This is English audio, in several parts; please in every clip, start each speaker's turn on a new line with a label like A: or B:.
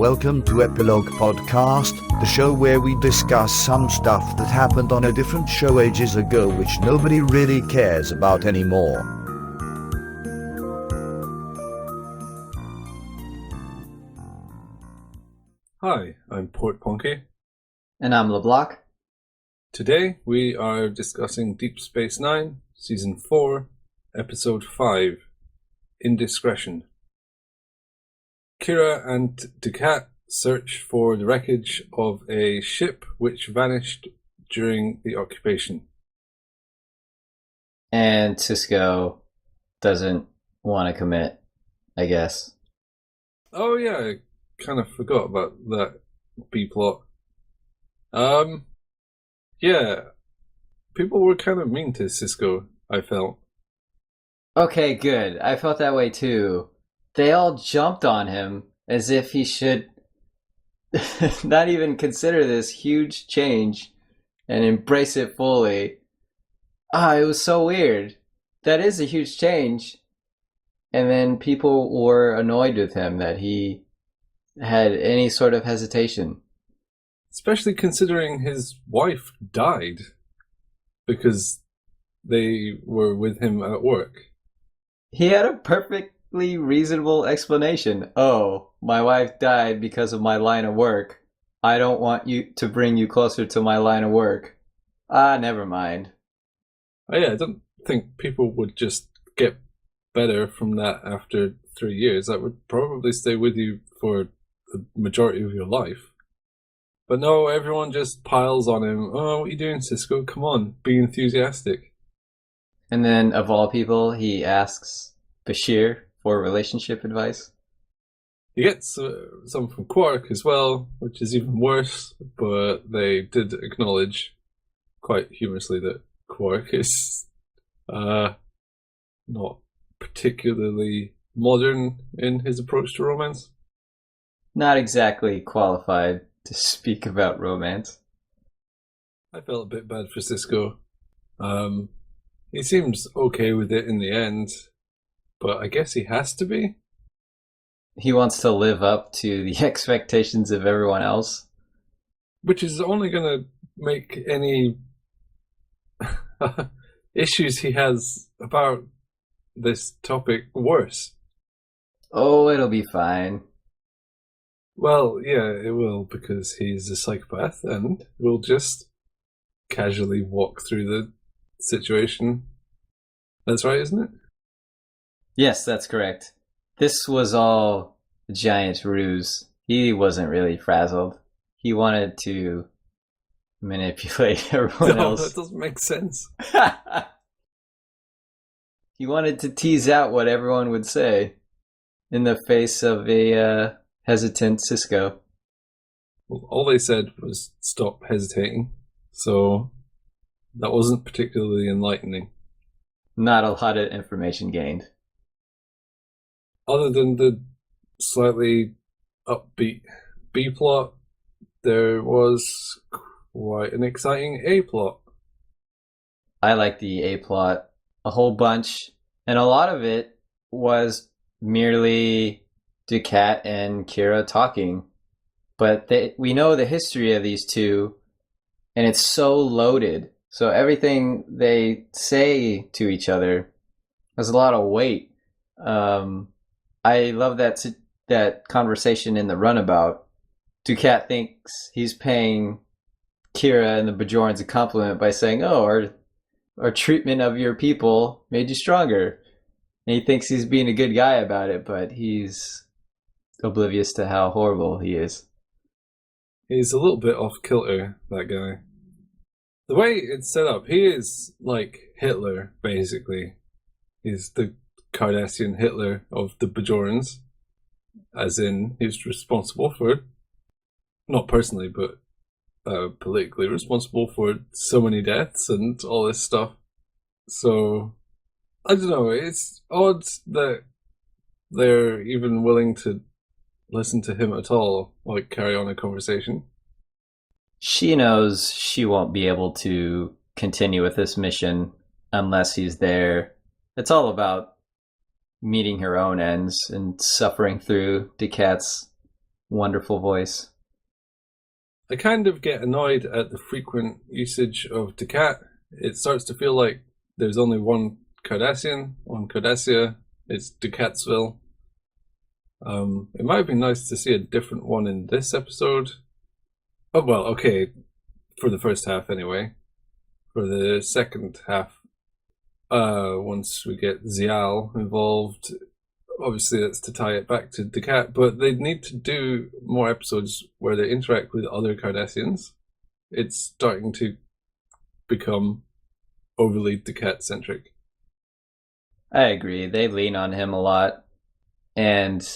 A: Welcome to Epilogue Podcast, the show where we discuss some stuff that happened on a different show ages ago which nobody really cares about anymore.
B: Hi, I'm Portponky.
C: And I'm LeBloc.
B: Today we are discussing Deep Space Nine, Season 4, Episode 5, Indiscretion. Kira and Dukat search for the wreckage of a ship which vanished during the occupation.
C: And Cisco doesn't want to commit, I guess.
B: Oh yeah, I kind of forgot about that B-plot. Yeah, people were kind of mean to Cisco, I felt.
C: Okay, good. I felt that way too. They all jumped on him as if he should not even consider this huge change and embrace it fully. It was so weird. That is a huge change. And then people were annoyed with him that he had any sort of hesitation.
B: Especially considering his wife died because they were with him at work.
C: He had a perfectly reasonable explanation. Oh, my wife died because of my line of work. I don't want you to bring you closer to my line of work. Never mind.
B: Oh yeah, I don't think people would just get better from that after 3 years. That would probably stay with you for the majority of your life. But no, everyone just piles on him. Oh, what are you doing, Cisco? Come on, be enthusiastic.
C: And then, of all people, he asks Bashir for relationship advice.
B: He gets some from Quark as well, which is even worse, but they did acknowledge quite humorously that Quark is not particularly modern in his approach to romance.
C: Not exactly qualified to speak about romance.
B: I felt a bit bad for Cisco. He seems okay with it in the end, but I guess he has to be.
C: He wants to live up to the expectations of everyone else.
B: Which is only going to make any issues he has about this topic worse.
C: Oh, it'll be fine.
B: Well, yeah, it will, because he's a psychopath and will just casually walk through the situation. That's right, isn't it?
C: Yes, that's correct. This was all a giant ruse. He wasn't really frazzled. He wanted to manipulate everyone else.
B: That doesn't make sense.
C: He wanted to tease out what everyone would say in the face of a hesitant Cisco.
B: Well, all they said was stop hesitating, so that wasn't particularly enlightening.
C: Not a lot of information gained.
B: Other than the slightly upbeat B-plot, there was quite an exciting A-plot.
C: I like the A-plot a whole bunch, and a lot of it was merely Dukat and Kira talking. But we know the history of these two, and it's so loaded. So everything they say to each other has a lot of weight. I love that conversation in the runabout. Dukat thinks he's paying Kira and the Bajorans a compliment by saying, "Oh, our treatment of your people made you stronger." And he thinks he's being a good guy about it, but he's oblivious to how horrible he is.
B: He's a little bit off kilter, that guy. The way it's set up, he is like Hitler, basically. He's the Cardassian Hitler of the Bajorans. As in, he's responsible for, not personally, but politically responsible for so many deaths and all this stuff. So, I don't know, it's odd that they're even willing to listen to him at all, like carry on a conversation.
C: She knows she won't be able to continue with this mission unless he's there. It's all about meeting her own ends and suffering through Dukat's wonderful voice.
B: I kind of get annoyed at the frequent usage of Ducat. It starts to feel like there's only one Cardassian, one Cardassia. It's Ducatsville. It might have been nice to see a different one in this episode. Oh, well, okay, for the first half anyway. For the second half, once we get Zial involved, obviously that's to tie it back to Ducat, but they need to do more episodes where they interact with other Cardassians. It's starting to become overly Ducat-centric.
C: I agree. They lean on him a lot. And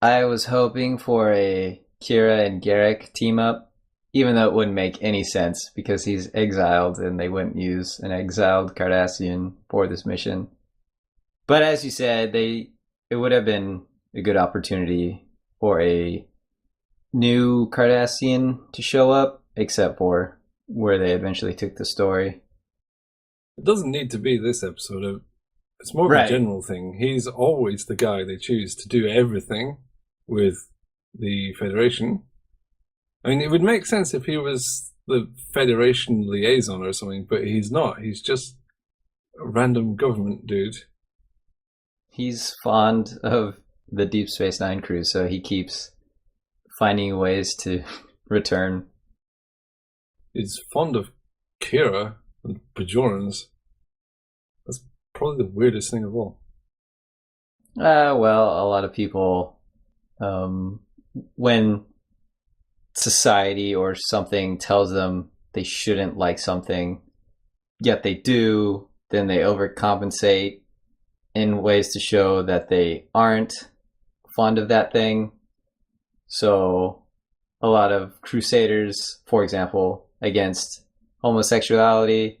C: I was hoping for a Kira and Garrick team up, even though it wouldn't make any sense because he's exiled and they wouldn't use an exiled Cardassian for this mission. But as you said, it would have been a good opportunity for a new Cardassian to show up, except for where they eventually took the story.
B: It doesn't need to be this episode. It's more of a general thing. He's always the guy they choose to do everything with the Federation. I mean, it would make sense if he was the Federation liaison or something, but he's not. He's just a random government dude.
C: He's fond of the Deep Space Nine crew, so he keeps finding ways to return.
B: He's fond of Kira and Bajorans. That's probably the weirdest thing of all.
C: Well, a lot of people, when society or something tells them they shouldn't like something, yet they do, then they overcompensate in ways to show that they aren't fond of that thing. So a lot of crusaders, for example, against homosexuality,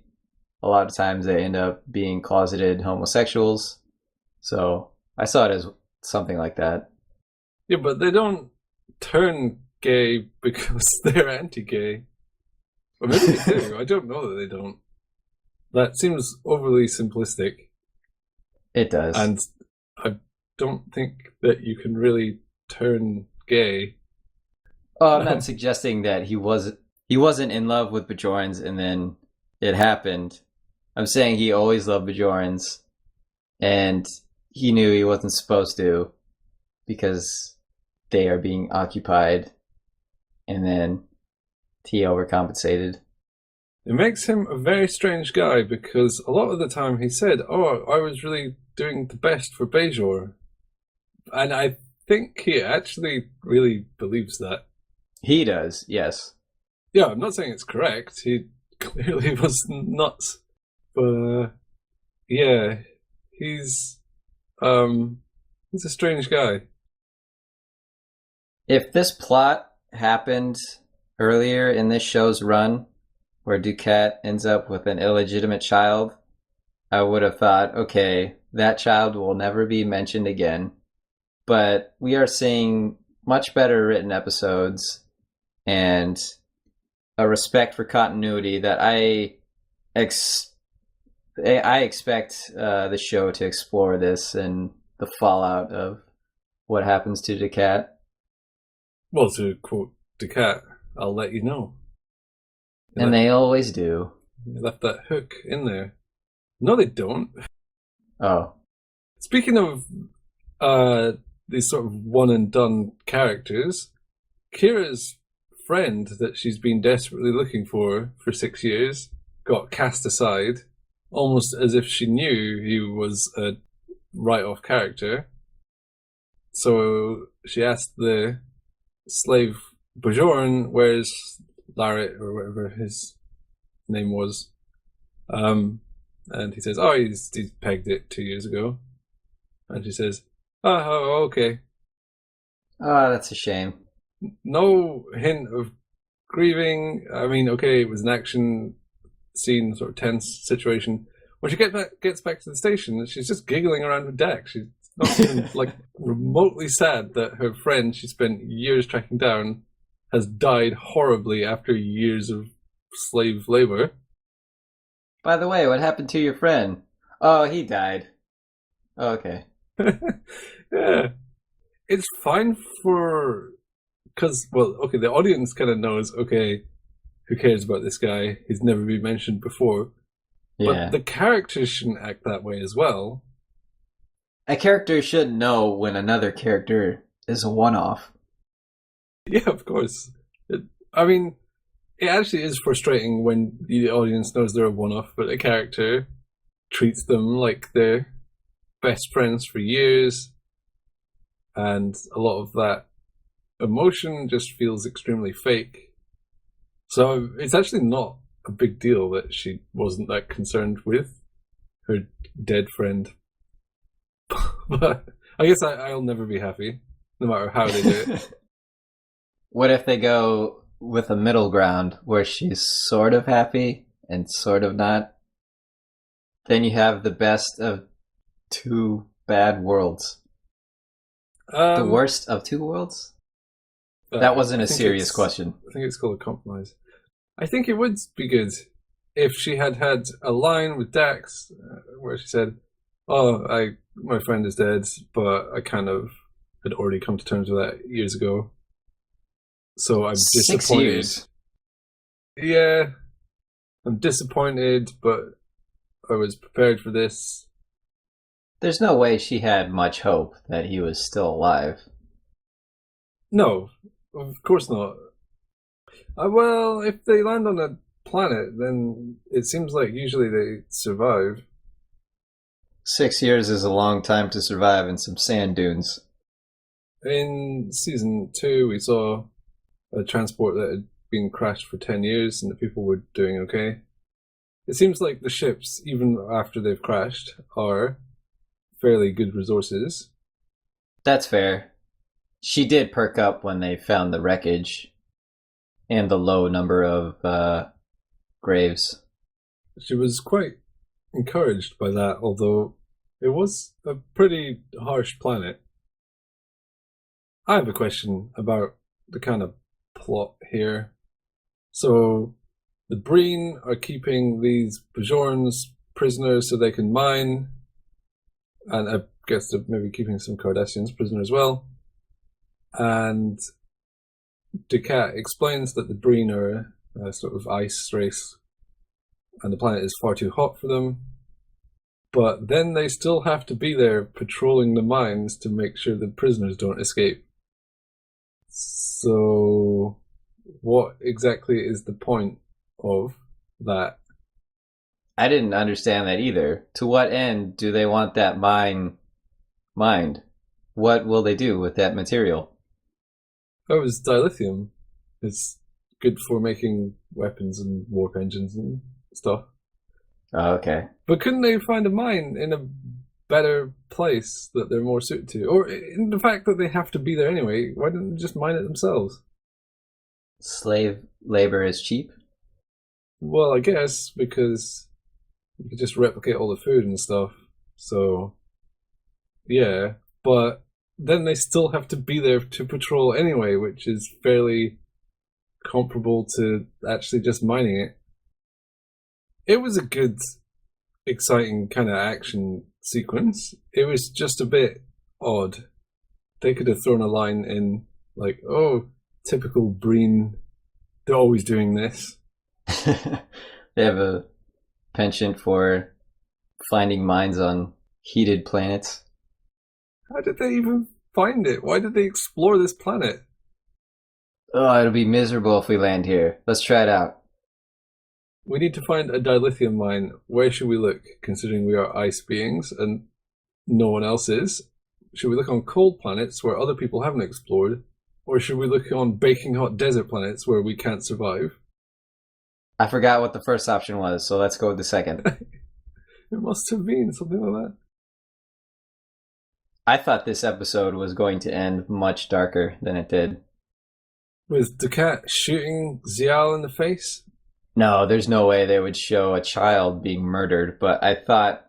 C: a lot of times they end up being closeted homosexuals. So I saw it as something like that.
B: Yeah, but they don't turn gay because they're anti-gay. Or maybe they do. I don't know that they don't. That seems overly simplistic.
C: It does.
B: And I don't think that you can really turn gay.
C: Oh, I'm not suggesting that he wasn't in love with Bajorans and then it happened. I'm saying he always loved Bajorans and he knew he wasn't supposed to because they are being occupied, and then he overcompensated.
B: It makes him a very strange guy because a lot of the time he said, "Oh, I was really doing the best for Bajor," and I think he actually really believes that.
C: He does, yes.
B: Yeah, I'm not saying it's correct. He clearly was nuts, but yeah, he's a strange guy.
C: If this plot happened earlier in this show's run, where Ducat ends up with an illegitimate child, I would have thought, okay, that child will never be mentioned again. But we are seeing much better written episodes and a respect for continuity that I expect the show to explore this and the fallout of what happens to Ducat.
B: Well, to quote Ducat, I'll let you know.
C: And they always do.
B: They left that hook in there. No, they don't.
C: Oh.
B: Speaking of these sort of one-and-done characters, Kira's friend that she's been desperately looking for 6 years got cast aside, almost as if she knew he was a write-off character. So she asked the slave Bajoran, where's Larrett, or whatever his name was. And he says, oh, he's pegged it 2 years ago. And she says, oh, okay.
C: Oh, that's a shame.
B: No hint of grieving. I mean, okay, it was an action scene, sort of tense situation. When she gets back to the station, she's just giggling around with Dax. She's not even like remotely sad that her friend she spent years tracking down has died horribly after years of slave labor.
C: By the way, what happened to your friend? Oh, he died. Oh, okay.
B: Yeah. It's fine for because, well, okay, the audience kind of knows, okay, who cares about this guy? He's never been mentioned before.
C: Yeah.
B: But the characters shouldn't act that way as well.
C: A character should know when another character is a one-off.
B: Yeah, of course. It actually is frustrating when the audience knows they're a one-off, but a character treats them like they're best friends for years, and a lot of that emotion just feels extremely fake. So it's actually not a big deal that she wasn't that concerned with her dead friend. But I guess I'll never be happy, no matter how they do it.
C: What if they go with a middle ground where she's sort of happy and sort of not? Then you have the best of two bad worlds. The worst of two worlds? That wasn't a serious question.
B: I think it's called a compromise. I think it would be good if she had had a line with Dax where she said, "Oh, my friend is dead, but I kind of had already come to terms with that years ago. So I'm disappointed."
C: 6 years.
B: Yeah, I'm disappointed, but I was prepared for this.
C: There's no way she had much hope that he was still alive.
B: No, of course not. Well, if they land on a planet, then it seems like usually they survive.
C: 6 years is a long time to survive in some sand dunes.
B: In season 2, we saw a transport that had been crashed for 10 years and the people were doing okay. It seems like the ships, even after they've crashed, are fairly good resources.
C: That's fair. She did perk up when they found the wreckage and the low number of graves.
B: She was quite encouraged by that, although it was a pretty harsh planet. I have a question about the kind of plot here. So, the Breen are keeping these Bajorans prisoners so they can mine, and I guess they're maybe keeping some Cardassians prisoner as well. And Ducat explains that the Breen are a sort of ice race, and the planet is far too hot for them. But then they still have to be there patrolling the mines to make sure the prisoners don't escape. So, what exactly is the point of that?
C: I didn't understand that either. To what end do they want that mine mined? What will they do with that material?
B: Oh, it's dilithium. It's good for making weapons and warp engines and stuff.
C: Oh, okay.
B: But couldn't they find a mine in a better place that they're more suited to? Or in the fact that they have to be there anyway, why didn't they just mine it themselves?
C: Slave labor is cheap?
B: Well, I guess, because you could just replicate all the food and stuff. So, yeah. But then they still have to be there to patrol anyway, which is fairly comparable to actually just mining it. It was a good, exciting kind of action sequence. It was just a bit odd. They could have thrown a line in, like, "Oh, typical Breen, they're always doing this."
C: They have a penchant for finding mines on heated planets.
B: How did they even find it? Why did they explore this planet?
C: Oh, it'll be miserable if we land here. Let's try it out.
B: We need to find a dilithium mine. Where should we look, considering we are ice beings and no one else is? Should we look on cold planets where other people haven't explored? Or should we look on baking hot desert planets where we can't survive?
C: I forgot what the first option was, so let's go with the second.
B: It must have been something like that.
C: I thought this episode was going to end much darker than it did.
B: With Ducat shooting Zial in the face?
C: No, there's no way they would show a child being murdered, but I thought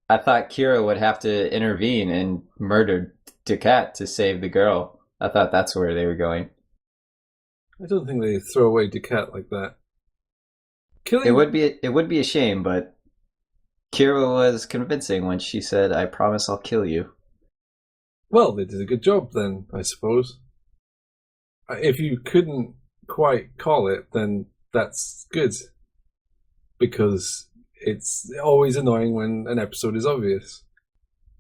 C: Kira would have to intervene and murder Ducat to save the girl. I thought that's where they were going.
B: I don't think they throw away Ducat like that.
C: It would be a shame, but Kira was convincing when she said, "I promise I'll kill you."
B: Well, they did a good job then, I suppose. if you couldn't quite call it, then that's good. Because it's always annoying when an episode is obvious.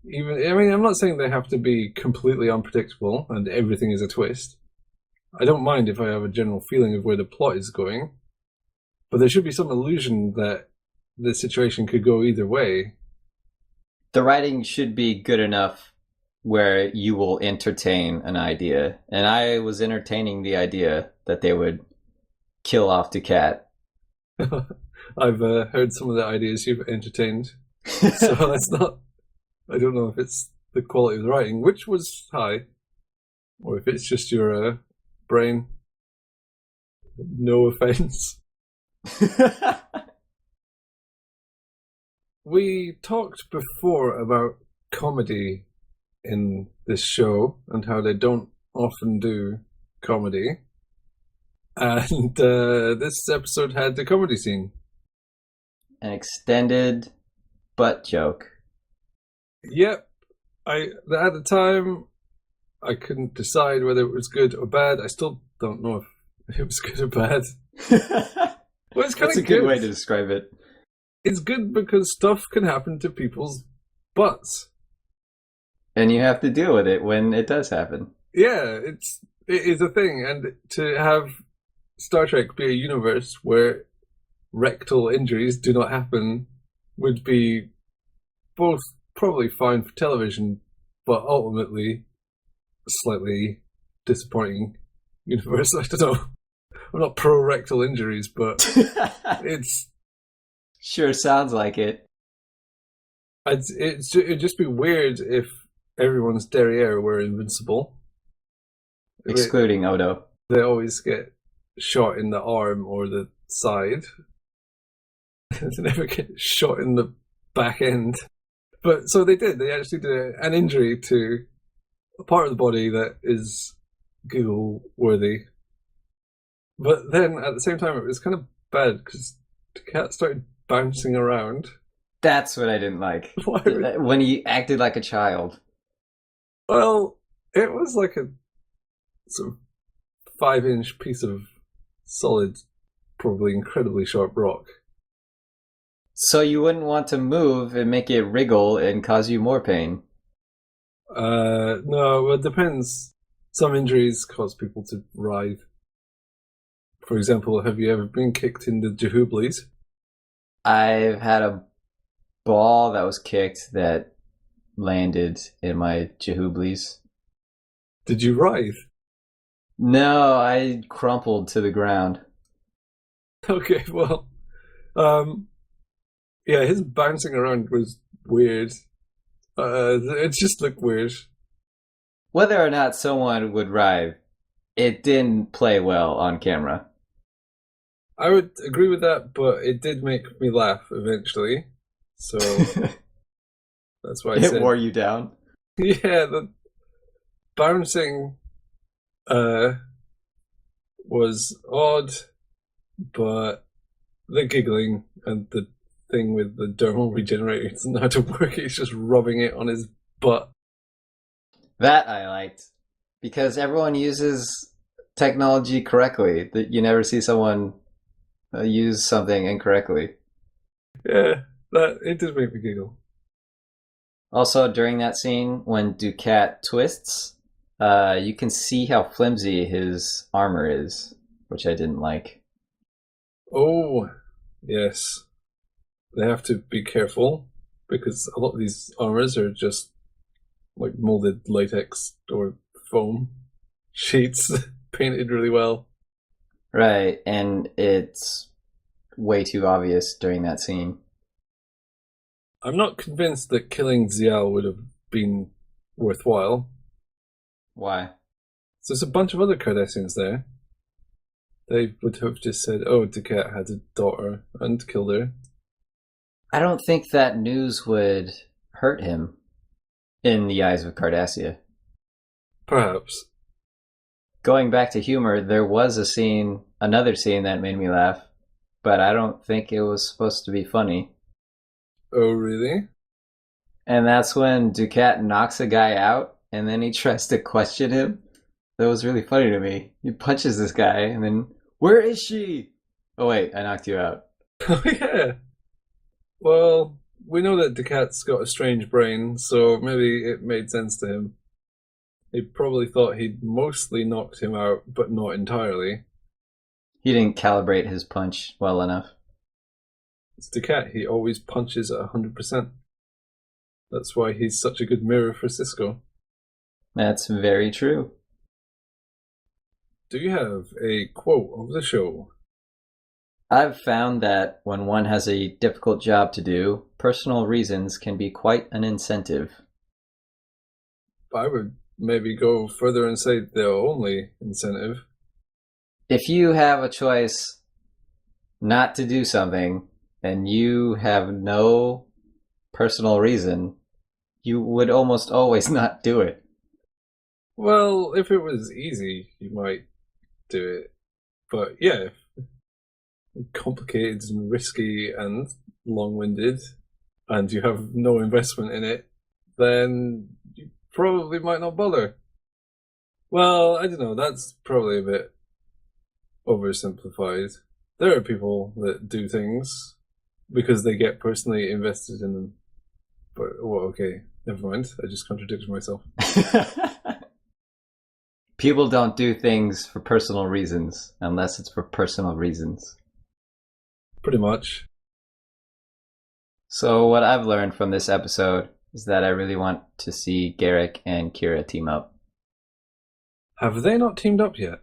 B: I'm not saying they have to be completely unpredictable and everything is a twist. I don't mind if I have a general feeling of where the plot is going. But there should be some illusion that the situation could go either way.
C: The writing should be good enough where you will entertain an idea. And I was entertaining the idea that they would kill off the cat.
B: I've heard some of the ideas you've entertained. So that's not... I don't know if it's the quality of the writing, which was high, or if it's just your brain. No offense. We talked before about comedy in this show and how they don't often do comedy. And this episode had the comedy scene.
C: An extended butt joke.
B: Yep. At the time, I couldn't decide whether it was good or bad. I still don't know if it was good or bad. Well, it's kind
C: That's
B: of
C: a good way to describe it.
B: It's good because stuff can happen to people's butts.
C: And you have to deal with it when it does happen.
B: Yeah, it is a thing. And to have Star Trek be a universe where rectal injuries do not happen would be both probably fine for television, but ultimately a slightly disappointing universe. I don't know. I'm not pro rectal injuries, but it's...
C: Sure sounds like it.
B: It'd just be weird if everyone's derriere were invincible.
C: Excluding Odo.
B: They always get shot in the arm or the side. They never get shot in the back end. But so they did. They actually did an injury to a part of the body that is Google worthy. But then at the same time, it was kind of bad because the cat started bouncing around.
C: That's what I didn't like.
B: Why?
C: When he acted like a child.
B: Well, it was like a sort of 5-inch piece of solid, probably incredibly sharp rock.
C: So you wouldn't want to move and make it wriggle and cause you more pain?
B: No, well, it depends. Some injuries cause people to writhe. For example, have you ever been kicked in the jahooblies?
C: I've had a ball that was kicked that landed in my jahooblies.
B: Did you writhe?
C: No, I crumpled to the ground.
B: Okay, well, yeah, his bouncing around was weird. It just looked weird.
C: Whether or not someone would writhe, it didn't play well on camera.
B: I would agree with that, but it did make me laugh eventually. So that's why I said
C: It wore you down?
B: Yeah, the bouncing was odd, but the giggling and the thing with the dermal regenerator doesn't know how to work. He's just rubbing it on his butt.
C: That I liked. Because everyone uses technology correctly. That you never see someone use something incorrectly.
B: Yeah, it did make me giggle.
C: Also, during that scene, when Ducat twists, you can see how flimsy his armor is, which I didn't like.
B: Oh, yes. They have to be careful, because a lot of these armors are just like molded latex or foam sheets painted really well.
C: Right, and it's way too obvious during that scene.
B: I'm not convinced that killing Zial would have been worthwhile.
C: Why?
B: So there's a bunch of other Cardassians there. They would have just said, oh, Ducat had a daughter and killed her.
C: I don't think that news would hurt him in the eyes of Cardassia.
B: Perhaps.
C: Going back to humor, there was another scene that made me laugh, but I don't think it was supposed to be funny.
B: Oh, really?
C: And that's when Ducat knocks a guy out, and then he tries to question him. That was really funny to me. He punches this guy and then, where is she? Oh wait, I knocked you out.
B: Oh, yeah. Well, we know that Decat's got a strange brain, so maybe it made sense to him. He probably thought he'd mostly knocked him out, but not entirely.
C: He didn't calibrate his punch well enough.
B: It's Decat, he always punches at 100%. That's why he's such a good mirror for Cisco.
C: That's very true.
B: Do you have a quote of the show?
C: I've found that when one has a difficult job to do, personal reasons can be quite an incentive.
B: I would maybe go further and say the only incentive.
C: If you have a choice not to do something and you have no personal reason, you would almost always not do it.
B: Well, if it was easy, you might do it. But yeah, complicated and risky and long-winded, and you have no investment in it, then you probably might not bother. Well, I don't know, that's probably a bit oversimplified. There are people that do things because they get personally invested in them. But, well, okay, never mind. I just contradicted myself.
C: People don't do things for personal reasons unless it's for personal reasons.
B: Pretty much.
C: So what I've learned from this episode is that I really want to see Garrick and Kira team up.
B: Have they not teamed up yet?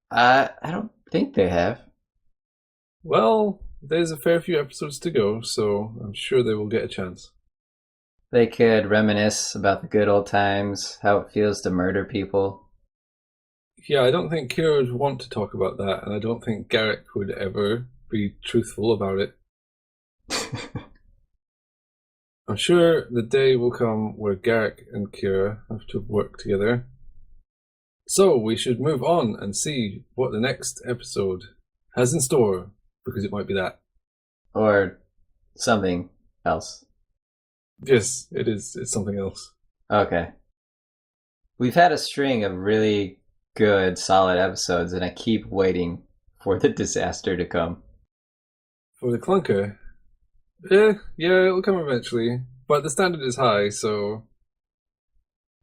C: I don't think they have.
B: Well, there's a fair few episodes to go, so I'm sure they will get a chance.
C: They could reminisce about the good old times, how it feels to murder people.
B: Yeah, I don't think Kira would want to talk about that, and I don't think Garrick would ever be truthful about it. I'm sure the day will come where Garrick and Kira have to work together. So we should move on and see what the next episode has in store, because it might be that.
C: Or something else.
B: Yes, it is. It's something else.
C: Okay. We've had a string of really good, solid episodes, and I keep waiting for the disaster to come.
B: For the clunker, yeah, it'll come eventually. But the standard is high, so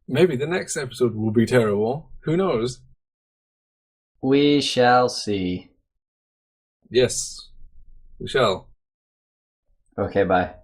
B: maybe the next episode will be terrible. Who knows?
C: We shall see.
B: Yes, we shall.
C: Okay, bye.